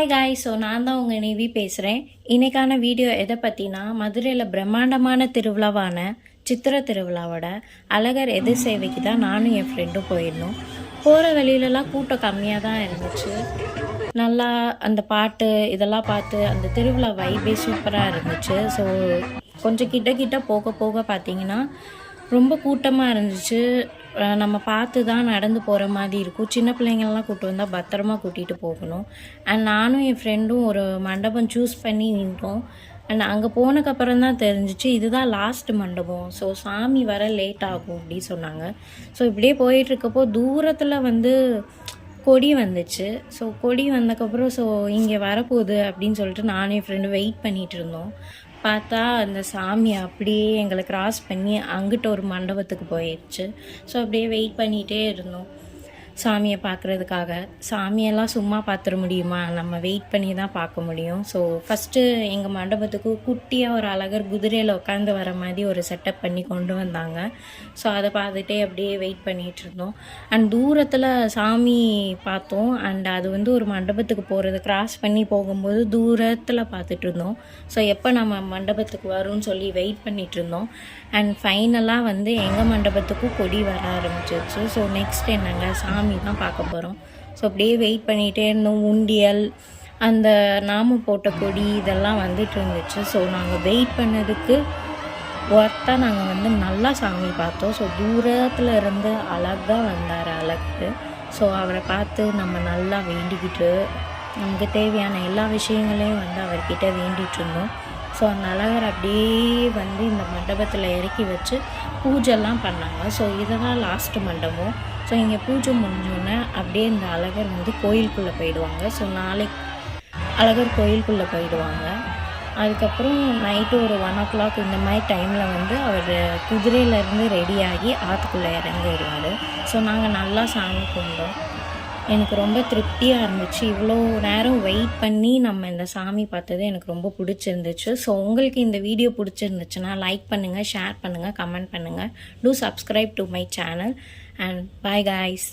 Hi காய். So நான் தான் உங்கள் நிவி பேசுகிறேன். இன்றைக்கான வீடியோ எதை பற்றினா, மதுரையில் பிரம்மாண்டமான திருவிழாவான சித்திரை திருவிழாவோட அழகர் எதிர் சேவைக்கு தான் நானும் என் ஃப்ரெண்டும் போயிருந்தோம். போகிற வழியிலலாம் கூட்டம் கம்மியாக தான் இருந்துச்சு. நல்லா அந்த பாட்டு இதெல்லாம் பார்த்து அந்த திருவிழா வைபே சூப்பராக இருந்துச்சு. ஸோ கொஞ்சம் கிட்ட போக போக பார்த்தீங்கன்னா ரொம்ப கூட்டமாக இருந்துச்சு. நம்ம பார்த்து தான் நடந்து போகிற மாதிரி இருக்கும். சின்ன பிள்ளைங்கள்லாம் கூப்பிட்டு வந்தால் பத்திரமா கூட்டிகிட்டு போகணும். அண்ட் நானும் என் ஃப்ரெண்டும் ஒரு மண்டபம் சூஸ் பண்ணி நின்றோம். அண்ட் அங்கே போனதுக்கப்புறம் தான் தெரிஞ்சிச்சு இதுதான் லாஸ்ட் மண்டபம். ஸோ சாமி வர லேட் ஆகும் அப்படின்னு சொன்னாங்க. ஸோ இப்படியே போயிட்டுருக்கப்போ தூரத்தில் கொடி வந்துச்சு. ஸோ கொடி வந்ததுக்கப்புறம் இங்கே வரப்போகுது அப்படின்னு சொல்லிட்டு நானும் என் ஃப்ரெண்டு வெயிட் பண்ணிகிட்டு இருந்தோம். பார்த்தா அந்த சாமி அப்படியே எங்களை கிராஸ் பண்ணி அங்கிட்ட ஒரு மண்டபத்துக்கு போயிடுச்சு. ஸோ அப்படியே வெயிட் பண்ணிகிட்டே இருந்தோம் சாமியை பார்க்குறதுக்காக. சாமியெல்லாம் சும்மா பார்த்துட முடியுமா, நம்ம வெயிட் பண்ணி தான் பார்க்க முடியும். ஸோ ஃபஸ்ட்டு எங்கள் மண்டபத்துக்கு குட்டியாக ஒரு அழகர் குதிரையில் உட்காந்து வர மாதிரி ஒரு செட்டப் பண்ணி கொண்டு வந்தாங்க. ஸோ அதை பார்த்துட்டே அப்படியே வெயிட் பண்ணிகிட்டு இருந்தோம். அண்ட் தூரத்தில் சாமி பார்த்தோம். அண்ட் அது ஒரு மண்டபத்துக்கு போகிறது கிராஸ் பண்ணி போகும்போது தூரத்தில் பார்த்துட்டு இருந்தோம். ஸோ எப்போ நம்ம மண்டபத்துக்கு வரும்னு சொல்லி வெயிட் பண்ணிகிட்டு இருந்தோம். அண்ட் ஃபைனலாக எங்கள் மண்டபத்துக்கும் கொடி வர ஆரம்பிச்சிருச்சு. ஸோ நெக்ஸ்ட் என்னங்க சாமி தான் பார்க்க போகிறோம். ஸோ அப்படியே வெயிட் பண்ணிகிட்டே இருந்தோம். உண்டியல் அந்த நாம போட்ட கொடி இதெல்லாம் வந்துட்டு இருந்துச்சு. ஸோ நாங்கள் வெயிட் பண்ணதுக்கு ஒர்த்தாக நாங்கள் நல்லா சாமி பார்த்தோம். ஸோ தூரத்தில் இருந்து அழகாக வந்தார் அழகு. ஸோ அவரை பார்த்து நம்ம நல்லா வேண்டிக்கிட்டு நமக்கு தேவையான எல்லா விஷயங்களையும் அவர்கிட்ட வேண்டிகிட்டு இருந்தோம். ஸோ அந்த அழகர் அப்படியே இந்த மண்டபத்தில் இறக்கி வச்சு பூஜைலாம் பண்ணாங்க. ஸோ இதுதான் லாஸ்ட்டு மண்டபம். ஸோ இங்கே பூஜை முடிஞ்சோன்னே அப்படியே இந்த அழகர் கோயிலுக்குள்ளே போயிடுவாங்க. ஸோ நாளைக்கு அழகர் கோயிலுக்குள்ளே போயிடுவாங்க. அதுக்கப்புறம் நைட்டு ஒரு 1 o'clock இந்த மாதிரி டைமில் அவர் குதிரையிலேருந்து ரெடியாகி ஆற்றுக்குள்ளே இறங்கிடுவார். ஸோ நாங்கள் நல்லா சாமி கும்பிட்டோம். எனக்கு ரொம்ப திருப்தியாக இருந்துச்சு. இவ்வளோ நேரம் வெயிட் பண்ணி நம்ம இந்த சாமி பார்த்தது எனக்கு ரொம்ப பிடிச்சிருந்துச்சு. ஸோ உங்களுக்கு இந்த வீடியோ பிடிச்சிருந்துச்சுன்னா லைக் பண்ணுங்கள், ஷேர் பண்ணுங்கள், கமெண்ட் பண்ணுங்கள். Two subscribe to my channel and bye guys.